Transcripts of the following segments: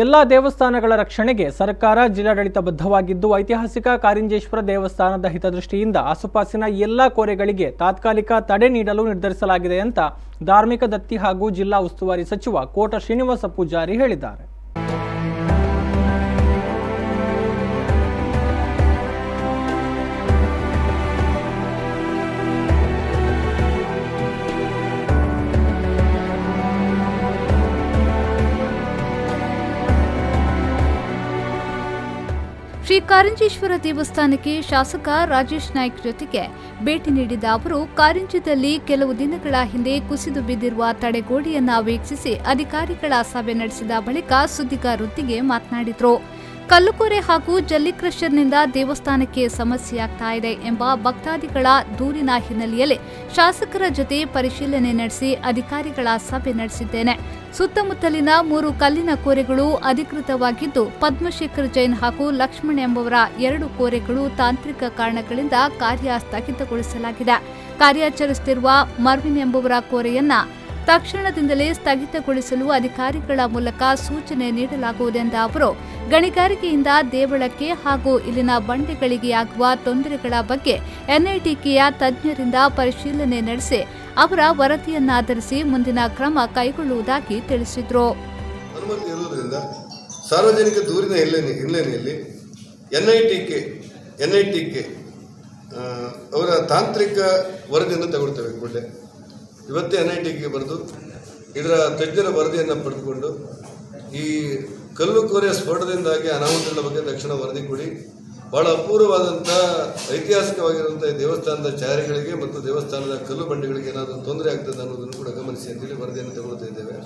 ಎಲ್ಲ ದೇವಸ್ಥಾನಗಳ ರಕ್ಷಣೆಗೆ ಸರ್ಕಾರ ಜಿಲ್ಲಾಡಳಿತ ಬದ್ಧವಾಗಿದ್ದು ಐತಿಹಾಸಿಕ ಕಾರಿಂಜೇಶ್ವರ ದೇವಸ್ಥಾನದ ಹಿತದೃಷ್ಟಿಯಿಂದ ಆಸುಪಾಸಿನ ಎಲ್ಲ ಕೋರೆಗಳಿಗೆ ತಾತ್ಕಾಲಿಕ ತಡೆ ನೀಡಲು ನಿರ್ಧರಿಸಲಾಗಿದೆ ಅಂತ ಧಾರ್ಮಿಕ ದತ್ತಿ ಹಾಗೂ ಜಿಲ್ಲಾ ಉಸ್ತುವಾರಿ ಸಚಿವ ಕೋಟ ಶ್ರೀನಿವಾಸ ಪೂಜಾರಿ ಹೇಳಿದ್ದಾರೆ. ಶ್ರೀ ಕಾರಿಂಜೇಶ್ವರ ದೇವಸ್ಥಾನಕ್ಕೆ ಶಾಸಕ ರಾಜೇಶ್ ನಾಯ್ಕ್ ಜೊತೆಗೆ ಭೇಟಿ ನೀಡಿದ ಅವರು ಕಾರಿಂಜದಲ್ಲಿ ಕೆಲವು ದಿನಗಳ ಹಿಂದೆ ಕುಸಿದು ಬಿದ್ದಿರುವ ತಡೆಗೋಡೆಯನ್ನ ವೀಕ್ಷಿಸಿ ಅಧಿಕಾರಿಗಳ ಸಭೆ ನಡೆಸಿದ ಬಳಿಕ ಸುದ್ದಿಗಾರರೊಂದಿಗೆ ಮಾತನಾಡಿದರು. ಕಲ್ಲುಕೋರೆ ಹಾಗೂ ಜಲ್ಲಿ ಕ್ರಷರ್ನಿಂದ ದೇವಸ್ಥಾನಕ್ಕೆ ಸಮಸ್ಯೆಯಾಗ್ತಾ ಇದೆ ಎಂಬ ಭಕ್ತಾದಿಗಳ ದೂರಿನ ಹಿನ್ನೆಲೆಯಲ್ಲಿ ಶಾಸಕರ ಜೊತೆ ಪರಿಶೀಲನೆ ನಡೆಸಿ ಅಧಿಕಾರಿಗಳ ಸಭೆ ನಡೆಸಿದ್ದೇನೆ. ಸುತ್ತಮುತ್ತಲಿನ 3 ಕಲ್ಲಿನ ಕೋರೆಗಳು ಅಧಿಕೃತವಾಗಿದ್ದು ಪದ್ಮಶೇಖರ್ ಜೈನ್ ಹಾಗೂ ಲಕ್ಷ್ಮಣ್ ಎಂಬುವರ 2 ಕೋರೆಗಳು ತಾಂತ್ರಿಕ ಕಾರಣಗಳಿಂದ ಕಾರ್ಯ ಸ್ಥಗಿತಗೊಳಿಸಲಾಗಿದೆ. ಕಾರ್ಯಾಚರಿಸುತ್ತಿರುವ ಮರ್ವಿನ್ ಎಂಬುವರ ಕೋರೆಯನ್ನ ತಕ್ಷಣದಿಂದಲೇ ಸ್ಥಗಿತಗೊಳಿಸಲು ಅಧಿಕಾರಿಗಳ ಮೂಲಕ ಸೂಚನೆ ನೀಡಲಾಗುವುದೆಂದ ಅವರು ಗಣಿಗಾರಿಕೆಯಿಂದ ದೇವಳಕ್ಕೆ ಹಾಗೂ ಇಲ್ಲಿನ ಬಂಡೆಗಳಿಗೆ ಆಗುವ ತೊಂದರೆಗಳ ಬಗ್ಗೆ ಎನ್ಐಟಿಕೆಯ ತಜ್ಞರಿಂದ ಪರಿಶೀಲನೆ ನಡೆಸಿ ಅವರ ವರದಿಯನ್ನಾಧರಿಸಿ ಮುಂದಿನ ಕ್ರಮ ಕೈಗೊಳ್ಳುವುದಾಗಿ ತಿಳಿಸಿದರು. ಅನುಮತಿ ಇರುವುದರಿಂದ ಸಾರ್ವಜನಿಕ ದೂರಿನ ಹಿನ್ನೆಲೆಯಲ್ಲಿ ಎನ್ಐಟಿಕೆ ಅವರ ತಾಂತ್ರಿಕ ವರದಿಯನ್ನು ತಗೊಳ್ತೇವೆ. ಕೂಡಲೇ ಇವತ್ತೇ ಎನ್ಐಟಿಗೆ ಬರೆದು ಇದರ ತಜ್ಞರ ವರದಿಯನ್ನು ಪಡೆದುಕೊಂಡು ಈ ಕಲ್ಲು ಕೋರೆಯ ಸ್ಫೋಟದಿಂದಾಗಿ ಅನಾಹುತಗಳ ಬಗ್ಗೆ ತಕ್ಷಣ ವರದಿ ಕೊಡಿ. ಬಹಳ ಅಪೂರ್ವವಾದಂಥ ಐತಿಹಾಸಿಕವಾಗಿರುವಂಥ ದೇವಸ್ಥಾನದ ಚಾರಿಗಳಿಗೆ ಮತ್ತು ದೇವಸ್ಥಾನದ ಕಲ್ಲು ಬಂಡೆಗಳಿಗೆ ಏನಾದರೂ ತೊಂದರೆ ಆಗ್ತದೆ ಅನ್ನೋದನ್ನು ಕೂಡ ಗಮನಿಸಿ ಅಂತೇಳಿ ವರದಿಯನ್ನು ತಗೊಳ್ತಾ ಇದ್ದೇವೆ.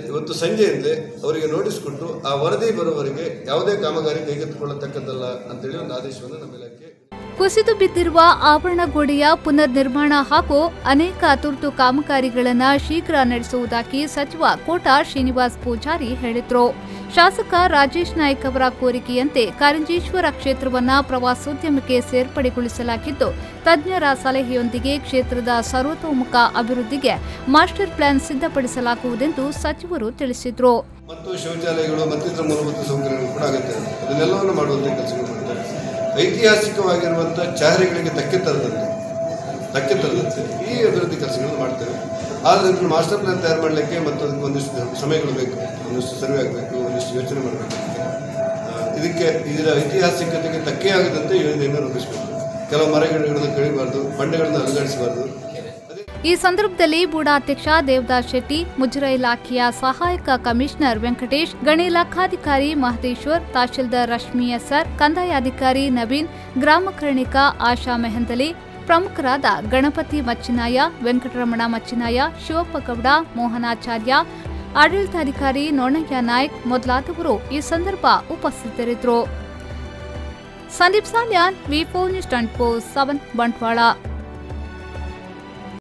ಇವತ್ತು ಸಂಜೆಯಿಂದಲೇ ಅವರಿಗೆ ನೋಟಿಸ್ ಕೊಟ್ಟು ಆ ವರದಿ ಬರುವವರೆಗೆ ಯಾವುದೇ ಕಾಮಗಾರಿ ಕೈಗೆತ್ತಿಕೊಳ್ಳತಕ್ಕದ್ದಲ್ಲ ಅಂತೇಳಿ ಒಂದು ಆದೇಶವನ್ನು ನಮ್ಮ ಇಲಾಖೆ. ಕುಸಿದು ಬಿದ್ದಿರುವ ಆವರಣ ಗೋಡೆಯ ಪುನರ್ ನಿರ್ಮಾಣ ಹಾಗೂ ಅನೇಕ ತುರ್ತು ಕಾಮಗಾರಿಗಳನ್ನು ಶೀಘ್ರ ನಡೆಸುವುದಾಗಿ ಸಚಿವ ಕೋಟ ಶ್ರೀನಿವಾಸ ಪೂಜಾರಿ ಹೇಳಿದರು. ಶಾಸಕ ರಾಜೇಶ್ ನಾಯ್ಕ್ ಅವರ ಕೋರಿಕೆಯಂತೆ ಕಾರಿಂಜೇಶ್ವರ ಕ್ಷೇತ್ರವನ್ನು ಪ್ರವಾಸೋದ್ಯಮಕ್ಕೆ ಸೇರ್ಪಡೆಗೊಳಿಸಲಾಗಿದ್ದು ತಜ್ಞರ ಸಲಹೆಯೊಂದಿಗೆ ಕ್ಷೇತ್ರದ ಸರ್ವತೋಮುಖ ಅಭಿವೃದ್ಧಿಗೆ ಮಾಸ್ಟರ್ ಪ್ಲಾನ್ ಸಿದ್ಧಪಡಿಸಲಾಗುವುದೆಂದು ಸಚಿವರು ತಿಳಿಸಿದರು. ಮತ್ತು ಶೌಚಾಲಯಗಳು ಮತ್ತಿತರ ಮೂಲಭೂತ ಸೌಕರ್ಯಗಳು ಕೂಡ ಆಗುತ್ತೆ. ಅದನ್ನೆಲ್ಲವನ್ನು ಮಾಡುವಂಥ ಕೆಲಸಗಳು ಮಾಡ್ತಾರೆ. ಐತಿಹಾಸಿಕವಾಗಿರುವಂಥ ಚಾರಿಗಳಿಗೆ ಧಕ್ಕೆ ತರದಂತೆ ಈ ಅಭಿವೃದ್ಧಿ ಕೆಲಸಗಳನ್ನು ಮಾಡ್ತೇವೆ. ಆದರೆ ಇದನ್ನು ಮಾಸ್ಟರ್ ಪ್ಲಾನ್ ತಯಾರು ಮಾಡಲಿಕ್ಕೆ ಮತ್ತು ಅದಕ್ಕೆ ಒಂದಿಷ್ಟು ಸಮಯಗಳು ಬೇಕು, ಒಂದಿಷ್ಟು ಸರ್ವೆ ಆಗಬೇಕು, ಒಂದಿಷ್ಟು ಯೋಚನೆ ಮಾಡಬೇಕು. ಇದರ ಐತಿಹಾಸಿಕತೆಗೆ ಧಕ್ಕೆಯಾಗದಂತೆ ಯೋಜನೆಯನ್ನು ರೂಪಿಸಬೇಕು. ಕೆಲವು ಮರಗಿಡಗಳನ್ನು ಕಡಿಬಾರ್ದು, ಬಂಡೆಗಳನ್ನು ಅಲುಗಾಡಿಸಬಾರ್ದು. ಈ ಸಂದರ್ಭದಲ್ಲಿ ಬೂಡಾಧ್ಯಕ್ಷ ದೇವದಾಸ್ ಶೆಟ್ಟಿ, ಮುಜರಾ ಇಲಾಖೆಯ ಸಹಾಯಕ ಕಮಿಷನರ್ ವೆಂಕಟೇಶ್, ಗಣಿ ಇಲಾಖಾಧಿಕಾರಿ ಮಹದೇಶ್ವರ್, ತಹಶೀಲ್ದಾರ್ ರಶ್ಮಿ ಎಸ್ಆರ್, ಕಂದಾಯ ಅಧಿಕಾರಿ ನವೀನ್, ಗ್ರಾಮ ಕರ್ಣಿಕ ಆಶಾ ಮೆಹಂದಲಿ, ಪ್ರಮುಖರಾದ ಗಣಪತಿ ಮಚ್ಚಿನಾಯ, ವೆಂಕಟರಮಣ ಮಚ್ಚಿನಾಯ, ಶಿವಪ್ಪ ಗೌಡ, ಮೋಹನಾಚಾರ್ಯ, ಆಡಳಿತಾಧಿಕಾರಿ ನೋಣಯ್ಯ ನಾಯ್ಕ್ ಮೊದಲಾದವರು ಈ ಸಂದರ್ಭ ಉಪಸ್ಥಿತರಿದ್ದರು. ಸಂದೀಪ್ ಸಾಲ್ಯಾನ್, ವಿ4 ನ್ಯೂಸ್ 24/7 ಬಂಟ್ವಾಳ.